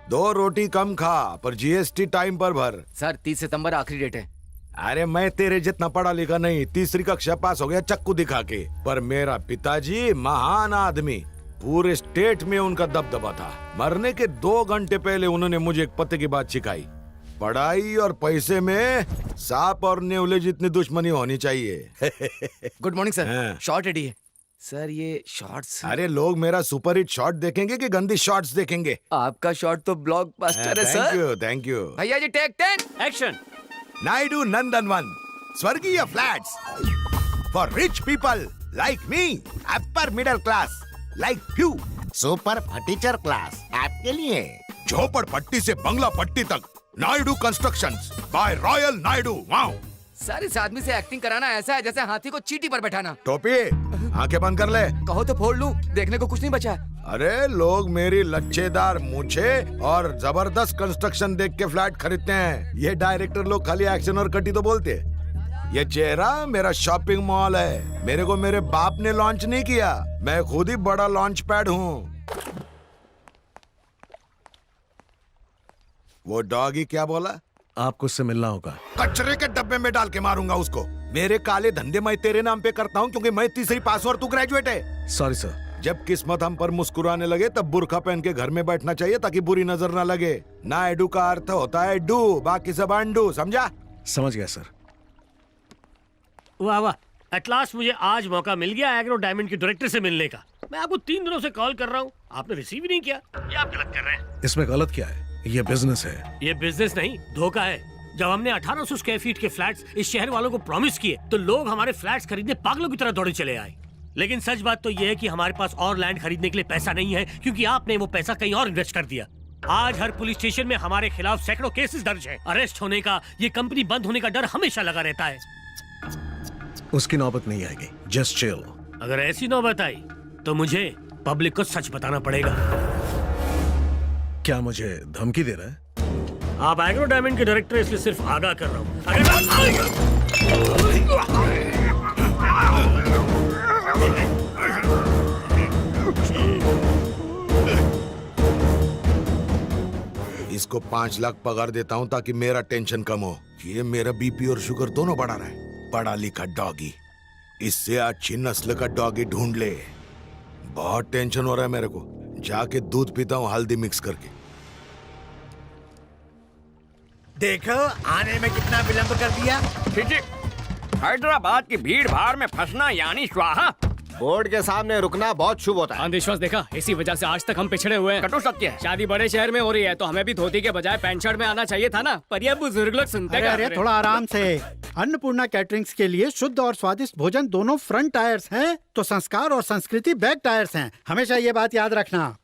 2 रोटी कम खा पर GST time पर भर। सर 30 सितंबर आखिरी डेट है। अरे मैं तेरे जितना पढ़ा लिखा नहीं, 3री कक्षा पास हो गया चक्कू दिखा के, पर मेरा पिताजी महान आदमी, पूरे स्टेट में उनका दबदबा था। मरने के 2 घंटे पहले उन्होंने मुझे एक पते की बात सिखाई, पढ़ाई और पैसे में सांप और नेवले जितनी दुश्मनी होनी चाहिए। Good morning sir. हाँ। शॉर्ट रेडी है सर। ये शॉर्ट्स, अरे लोग मेरा सुपर हिट शॉट देखेंगे कि गंदी शॉट्स देखेंगे? आपका शॉट तो ब्लॉकबस्टर है सर। Thank you. भैया जी टेक 10 एक्शन। नायडू नंदनवन स्वर्गीय flats for rich people like me, upper middle class like few, super furniture class आपके लिए। झोपड़पट्टी से बंगला पट्टी तक, Naidu constructions by royal Naidu. Wow sir, इस आदमी से एक्टिंग कराना ऐसा है जैसे हाथी को चींटी पर बैठाना। टोपी आंखें बंद कर ले। कहो तो फोड़ लूं, देखने को कुछ नहीं बचा है। अरे लोग मेरी लच्छेदार मूछे और जबरदस्त कंस्ट्रक्शन देख के फ्लैट खरीदते हैं। ये डायरेक्टर लोग खाली एक्शन और कटी तो बोलते हैं। ये चेहरा मेरा शॉपिंग मॉल है। मेरे को मेरे बाप ने लॉन्च नहीं किया, मैं खुद ही बड़ा लॉन्च पैड हूँ। वो डॉगी क्या बोला? आपको उससे मिलना होगा। कचरे के डब्बे में डाल के मारूंगा उसको। मेरे काले धंधे मैं तेरे नाम पे करता हूँ क्योंकि मैं 3री पास और तू ग्रेजुएट है। Sorry sir. जब किस्मत हम पर मुस्कुराने लगे तब बुर्का पहन के घर में बैठना चाहिए ताकि बुरी नजर ना लगे। ना एडू का अर्थ होता है डू, बाकी सब अंडू, समझा? समझ गया सर। वाह वाह, एट लास्ट मुझे आज मौका मिल गया एग्रो डायमंड के डायरेक्टर से मिलने का। मैं आपको 3 दिनों से कॉल कर रहा हूँ, आपने रिसीव ही नहीं किया। ये आप गलत कर रहे हैं। इसमें गलत क्या है? ये बिजनेस है। ये बिजनेस नहीं, धोखा है। जब हमने 1800 स्क्वायर फीट के फ्लैट्स इस शहर वालों को प्रॉमिस किए तो लोग हमारे फ्लैट्स खरीदने पागलों की तरह दौड़े चले आए। लेकिन सच बात तो ये है कि हमारे पास और लैंड खरीदने के लिए पैसा नहीं है, क्योंकि आपने वो पैसा कहीं और इन्वेस्ट कर दिया। आज हर पुलिस स्टेशन में हमारे खिलाफ सैकड़ों केसेस दर्ज हैं। अरेस्ट होने का, ये कंपनी बंद होने का डर हमेशा लगा रहता है। उसकी नौबत नहीं आएगी, जस्ट चिल। अगर ऐसी नौबत आई तो मुझे पब्लिक को सच बताना पड़ेगा। क्या मुझे धमकी दे रहा है? आप एग्रो डायमंड के डायरेक्टर, इसलिए सिर्फ आगाह कर रहा हूँ। इसको 5 लाख पगार देता हूँ ताकि मेरा टेंशन कम हो। ये मेरा बीपी और शुगर दोनों बढ़ा रहा है। पढ़ा लिखा डॉगी, इससे अच्छी नस्ल का डॉगी ढूंढ ले। बहुत टेंशन हो रहा है मेरे को। जाके दूध पीता हूँ हल्दी मिक्स करके। देखो आने में कितना विलंब कर दिया। हैदराबाद की भीड़ भाड़ में फंसना यानी स्वाहा। बोर्ड के सामने रुकना बहुत शुभ होता है। अंधविश्वास देखा, इसी वजह से आज तक हम पिछड़े हुए हैं। कटु सत्य है। शादी बड़े शहर में हो रही है तो हमें भी धोती के बजाय पैंट शर्ट में आना चाहिए था ना, पर ये बुजुर्ग लोग सुनते अरे अरे थोड़ा आराम से। अन्नपूर्णा कैटरिंग्स के लिए शुद्ध और स्वादिष्ट भोजन दोनों फ्रंट टायर्स हैं, तो संस्कार और संस्कृति बैक टायर्स हैं। हमेशा ये बात याद रखना।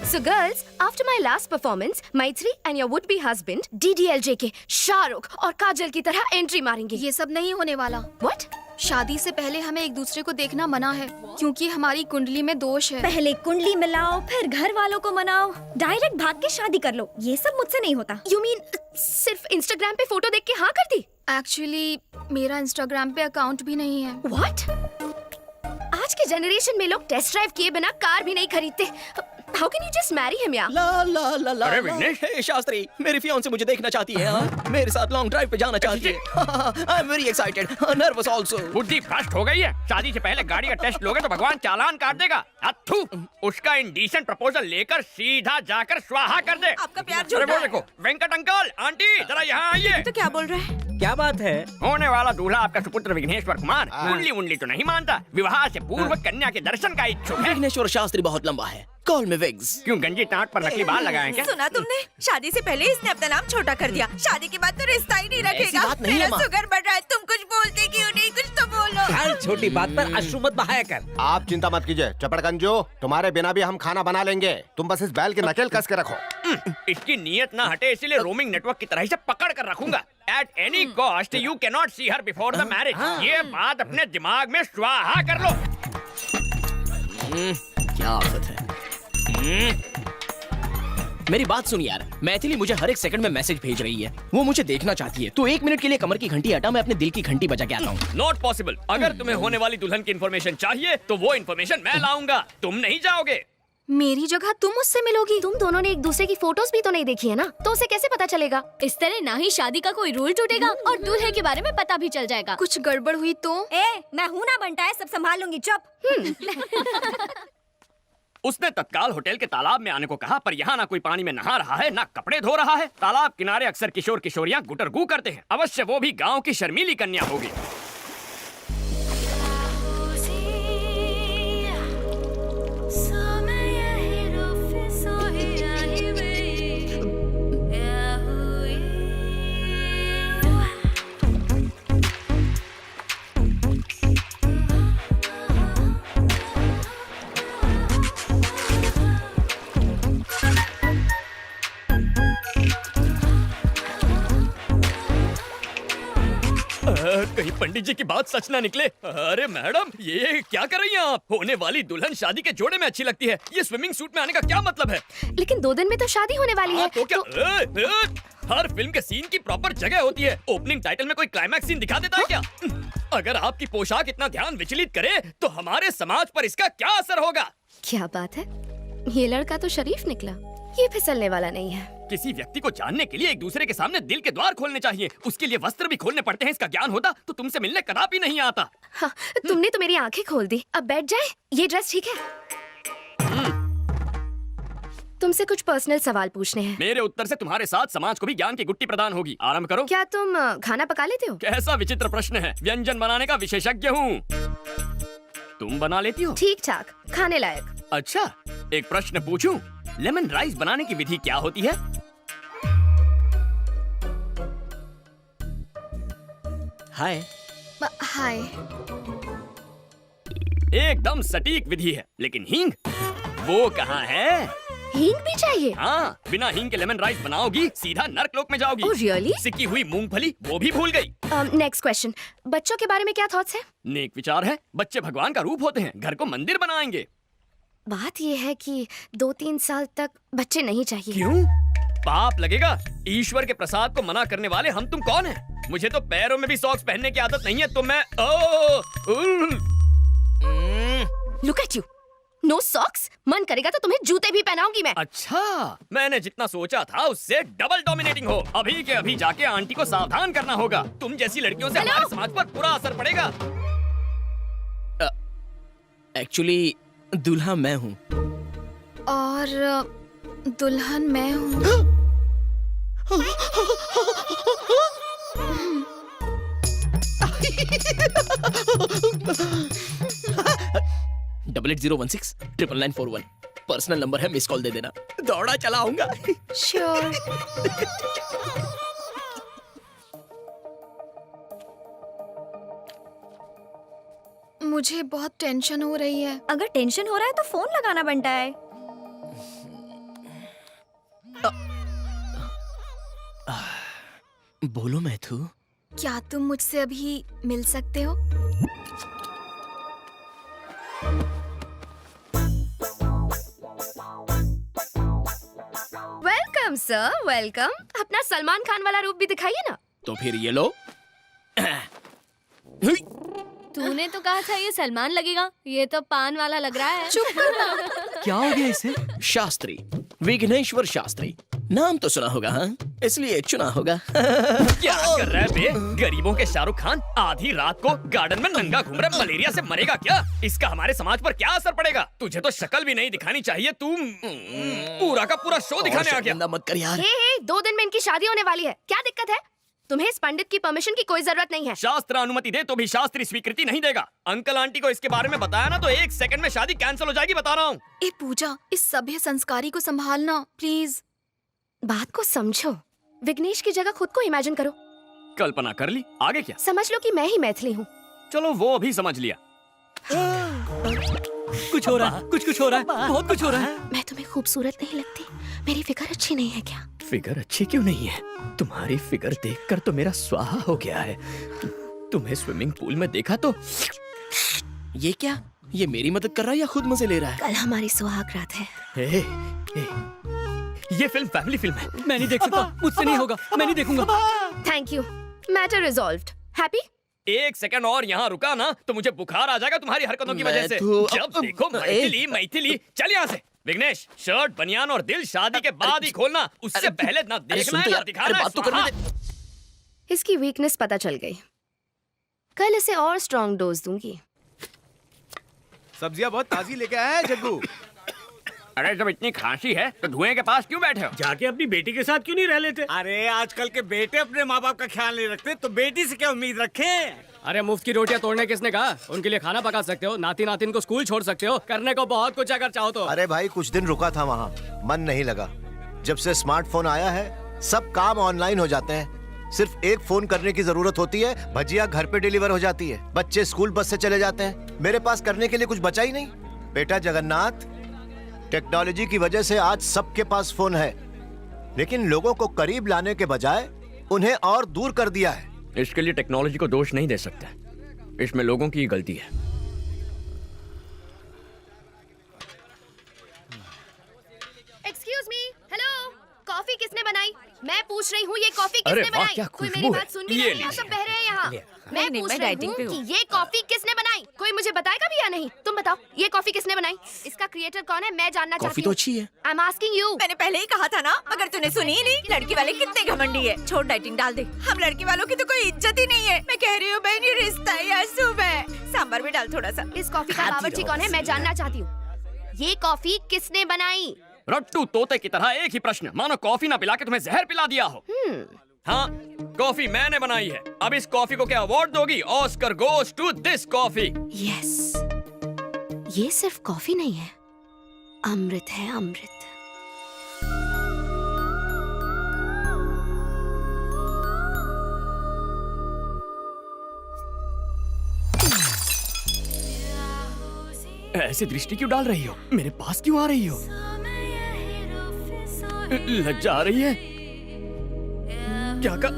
So girls, after my last performance, Maitri and your would-be husband DDLJ के शाहरुख और काजल की तरह एंट्री मारेंगे। ये सब नहीं होने वाला। What? शादी से पहले हमें एक दूसरे को देखना मना है, क्योंकि हमारी कुंडली में दोष है। पहले कुंडली मिलाओ, फिर घर वालों को मनाओ, डायरेक्ट भाग के शादी कर लो। ये सब मुझसे नहीं होता। You mean सिर्फ इंस्टाग्राम पे फोटो देख के हाँ कर दी? एक्चुअली मेरा इंस्टाग्राम पे अकाउंट भी नहीं है। What? आज के जनरेशन में लोग टेस्ट ड्राइव किए बिना कार भी नहीं खरीदते। How can you just marry him यार? ला ला ला ला। अरे विघ्नेश, शास्त्री, मेरी फियांसे मुझे देखना चाहती है। मेरे साथ लॉन्ग ड्राइव पे जाना चाहती है। I am very excited, nervous also. बुद्धि भ्रष्ट हो गई है। शादी से पहले गाड़ी का टेस्ट लोगे तो भगवान चालान काट देगा। अथू, उसका इंडिसेंट प्रपोजल लेकर सीधा जाकर स्वाहा कर दे। आपका प्यार अरे वो देखो, वेंकट अंकल, आंटी जरा यहाँ आइए। तो क्या बोल रहे हैं? क्या बात है? होने वाला दूल्हा आपका सुपुत्र विघ्नेश्वर कुमार कुंडली उंडली तो नहीं मानता, विवाह से पूर्व कन्या के दर्शन का इच्छुक है। विघ्नेश्वर शास्त्री बहुत लंबा है, कॉल मी विग्स। क्यों गंजी टाट पर नकली बाल लगाए क्या? सुना तुमने? शादी से पहले इसने अपना नाम छोटा कर दिया। शादी के बाद तो रिश्ता ही नहीं रखेगा। बात नहीं है, मेरा माँ। शुगर बढ़ रहा है। तुम कुछ बोलते क्यों नहीं? कुछ तो बोलो। हर छोटी बात पर अश्रु मत बहाया कर। आप चिंता मत कीजिए चपड़गंजो, तुम्हारे बिना भी हम खाना बना लेंगे। तुम बस इस बैल की नकेल कस के रखो। इसकी नीयत ना हटे इसीलिए रोमिंग नेटवर्क की तरह इसे पकड़ कर रखूंगा। At any cost you can not see her before the marriage. ये बात अपने दिमाग में स्वाहा कर लो। क्या आफत है। मेरी बात सुन यार, मैथिली मुझे हर एक सेकंड में मैसेज भेज रही है। वो मुझे देखना चाहती है। तो 1 मिनट के लिए कमर की घंटी हटा, मैं अपने दिल की घंटी बजा के आता हूँ। Not possible. अगर तुम्हें होने वाली दुल्हन की इन्फॉर्मेशन चाहिए तो वो इन्फॉर्मेशन मैं लाऊंगा, तुम नहीं जाओगे। मेरी जगह तुम मुझसे मिलोगी। तुम दोनों ने एक दूसरे की फोटोज भी तो नहीं देखी है ना, तो उसे कैसे पता चलेगा? इस तरह ना ही शादी का कोई रूल टूटेगा और दूल्हे के बारे में पता भी चल जाएगा। कुछ गड़बड़ हुई तो? मैं हूँ ना बनता है, सब संभाल लूंगी। चुप। उसने तत्काल होटल के तालाब में आने को कहा, पर यहाँ ना कोई पानी में नहा रहा है ना कपड़े धो रहा है। तालाब किनारे अक्सर किशोर किशोरियाँ गुटरगू करते हैं। अवश्य वो भी गांव की शर्मीली कन्या होगी। कहीं पंडित जी की बात सच ना निकले। अरे मैडम, ये क्या कर रही हैं आप? होने वाली दुल्हन शादी के जोड़े में अच्छी लगती है। ये स्विमिंग सूट में आने का क्या मतलब है? लेकिन 2 दिन में तो शादी होने वाली है। तो क्या हर फिल्म के सीन की प्रॉपर जगह होती है। ओपनिंग टाइटल में कोई क्लाइमैक्स सीन दिखा देता है क्या? अगर आपकी पोशाक इतना ध्यान विचलित करे तो हमारे समाज पर इसका क्या असर होगा? क्या बात है, ये लड़का तो शरीफ निकला। ये फिसलने वाला नहीं है। किसी व्यक्ति को जानने के लिए एक दूसरे के सामने दिल के द्वार खोलने चाहिए। उसके लिए वस्त्र भी खोलने पड़ते हैं। इसका ज्ञान होता तो तुमसे मिलने कदापि नहीं आता। हाँ, तुमने तो मेरी आंखें खोल दी। अब बैठ जाए। ये ड्रेस ठीक है? तुमसे कुछ पर्सनल सवाल पूछने हैं। मेरे उत्तर से तुम्हारे साथ समाज को भी ज्ञान की गुट्टी प्रदान होगी। आरंभ करो। क्या तुम खाना पका लेते हो? कैसा विचित्र प्रश्न है। व्यंजन बनाने का विशेषज्ञ हूँ। तुम बना लेती हो? ठीक ठाक, खाने लायक। अच्छा, एक प्रश्न पूछूं? लेमन राइस बनाने की विधि क्या होती है? हाय। हाय। एकदम सटीक विधि है, लेकिन हींग वो कहाँ है? हींग भी चाहिए? हाँ, बिना हींग के लेमन राइस बनाओगी सीधा नर्कलोक में जाओगी। Oh, really? सिकी हुई मूंगफली वो भी भूल गई। नेक्स्ट क्वेश्चन, बच्चों के बारे में क्या थॉट्स हैं? नेक विचार है। बच्चे भगवान का रूप होते हैं। घर को मंदिर बनाएंगे। बात ये है कि 2-3 साल तक बच्चे नहीं चाहिए। क्यों? पाप लगेगा। ईश्वर के प्रसाद को मना करने वाले हम तुम कौन हैं? मुझे तो पैरों में भी सॉक्स पहनने की आदत नहीं है, तो मैं look at you, no socks. मन करेगा तो तुम्हें जूते भी पहनाऊंगी मैं। अच्छा, मैंने जितना सोचा था उससे डबल डोमिनेटिंग हो। अभी के अभी जाके आंटी को सावधान करना होगा। तुम जैसी लड़कियों से हमारे समाज पर बुरा असर पड़ेगा। एक्चुअली दूल्हा मैं हूँ। और दुल्हन मैं हूँ। 8801699941 पर्सनल नंबर है, मिस कॉल दे देना। दौड़ा चला आऊंगा। श्योर। मुझे बहुत टेंशन हो रही है। अगर टेंशन हो रहा है तो फोन लगाना बनता है। बोलो मैथू। क्या तुम मुझसे अभी मिल सकते हो? Welcome sir, welcome. अपना सलमान खान वाला रूप भी दिखाइए ना। तो फिर ये लो। तूने तो कहा था ये सलमान लगेगा, ये तो पान वाला लग रहा है। चुप करना। क्या हो गया इसे? शास्त्री, विघ्नेश्वर शास्त्री। नाम तो सुना होगा, हाँ? इसलिए चुना होगा। क्या कर रहा है बे? गरीबों के शाहरुख खान आधी रात को गार्डन में नंगा घूम रहा, मलेरिया से मरेगा क्या? इसका हमारे समाज पर क्या असर पड़ेगा? तुझे तो शक्ल भी नहीं दिखानी चाहिए। तू पूरा का पूरा शो दिखाने आ गया। मत कर यार। हे, 2 दिन में इनकी शादी होने वाली है। क्या दिक्कत है? तुम्हें इस पंडित की परमिशन की कोई जरूरत नहीं है। शास्त्र अनुमति दे तो भी शास्त्री स्वीकृति नहीं देगा। अंकल आंटी को इसके बारे में बताया ना तो 1 सेकंड में शादी कैंसिल हो जाएगी, बता रहा हूँ। ए पूजा, इस सभ्य संस्कारी को संभालना प्लीज। बात को समझो। विघ्नेश की जगह खुद को इमेजिन करो। कल्पना कर ली, आगे क्या? समझ लो कि मैं ही मैथिली हूँ। चलो वो भी समझ लिया। कुछ हो रहा है, कुछ हो रहा है, बहुत कुछ हो रहा है। मैं तुम्हें खूबसूरत नहीं लगती? मेरी फिगर अच्छी नहीं है क्या? फिगर अच्छी क्यों नहीं है? तुम्हारी फिगर देखकर तो मेरा स्वाहा हो गया है। तुम्हें स्विमिंग पूल में देखा तो ये क्या? ये मेरी मदद कर रहा है या खुद मजे ले रहा है? कल हमारी सुहाग रात है। ए, ये फिल्म फैमिली फिल्म है। मैं नहीं देख सकता, मुझसे नहीं होगा, मैं नहीं देखूंगा। Thank you, matter resolved. Happy? 1 second और यहाँ रुका ना तो मुझे बुखार आ जाएगा तुम्हारी हरकतों की वजह से। जब देखो मैथिली मैथिली। चल यहाँ से। विघ्नेश, शर्ट बनियान और दिल शादी के बाद ही खोलना, उससे पहले ना देखना है ना दिखाना है। बात तो करने दे। इसकी वीकनेस पता चल गई। कल इसे और स्ट्रॉन्ग डोज दूंगी। सब्जियां बहुत ताजी लेके आया है जग्गू। अरे जब इतनी खांसी है तो धुएं के पास क्यों बैठे हो? जाके अपनी बेटी के साथ क्यों नहीं रह लेते? अरे आजकल के बेटे अपने माँ बाप का ख्याल नहीं रखते, तो बेटी से क्या उम्मीद रखें? अरे मुफ्त की रोटियां तोड़ने किसने कहा? उनके लिए खाना पका सकते हो, नाती नातिन को स्कूल छोड़ सकते हो, करने को बहुत कुछ अगर चाहो तो। अरे भाई कुछ दिन रुका था वहाँ, मन नहीं लगा। जब से स्मार्टफोन आया है सब काम ऑनलाइन हो जाते हैं। सिर्फ एक फोन करने की जरूरत होती है, भजिया घर पे डिलीवर हो जाती है, बच्चे स्कूल बस से चले जाते हैं। मेरे पास करने के लिए कुछ बचा ही नहीं। बेटा जगन्नाथ, टेक्नोलॉजी की वजह से आज सबके पास फोन है, लेकिन लोगों को करीब लाने के बजाय उन्हें और दूर कर दिया है। इसके लिए टेक्नोलॉजी को दोष नहीं दे सकते, इसमें लोगों की गलती है। एक्सक्यूज मी, हेलो, कॉफी किसने बनाई? मैं पूछ रही हूँ ये कॉफी अरे किसने वाह, बनाई? क्या कोई खुशबू मेरी है। बात सुन भी ये नहीं रहा, सब बह रहे हैं यहाँ। मैं नहीं, पूछ मैं रही डाइटिंग पे हूँ हूँ। कि ये कॉफी किसने बनाई? कोई मुझे बताएगा भी या नहीं? तुम बताओ, ये कॉफी किसने बनाई? इसका क्रिएटर कौन है? मैं जानना कॉफी चाहती तो हूँ। अच्छी है। I am asking you. मैंने पहले ही कहा था ना, मगर तूने सुनी ही नहीं। लड़की वाले कितने घमंडी है। छोड़, डाइटिंग डाल दे। हम लड़की वालों की तो कोई इज्जत ही नहीं है। मैं कह रही हूँ बहन, ये रिश्ता है या सूब है? सांभर भी डाल थोड़ा सा। इस कॉफी का बावर्ची कौन है? मैं जानना चाहती हूँ। ये कॉफी किसने बनाई? रट्टू तोते की तरह एक ही प्रश्न, मानो कॉफी ना पिला के तुम्हें जहर पिला दिया हो। हाँ, कॉफी मैंने बनाई है। अब इस कॉफी को क्या अवार्ड दोगी? Oscar goes to this coffee. Yes, ये सिर्फ कॉफी नहीं है, अमृत है, अमृत। ऐसी दृष्टि क्यों डाल रही हो? मेरे पास क्यों आ रही हो? लज्जा आ रही है? क्या कर...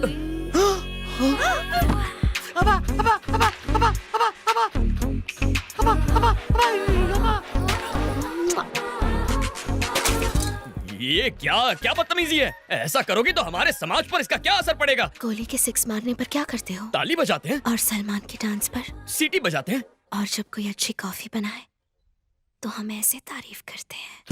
ये क्या बदतमीजी है? ऐसा करोगी तो हमारे समाज पर इसका क्या असर पड़ेगा? गोली के 6 मारने पर क्या करते हो? ताली बजाते हैं और सलमान के डांस पर? सीटी बजाते हैं। और जब कोई अच्छी कॉफी बनाए तो हम ऐसे तारीफ करते हैं।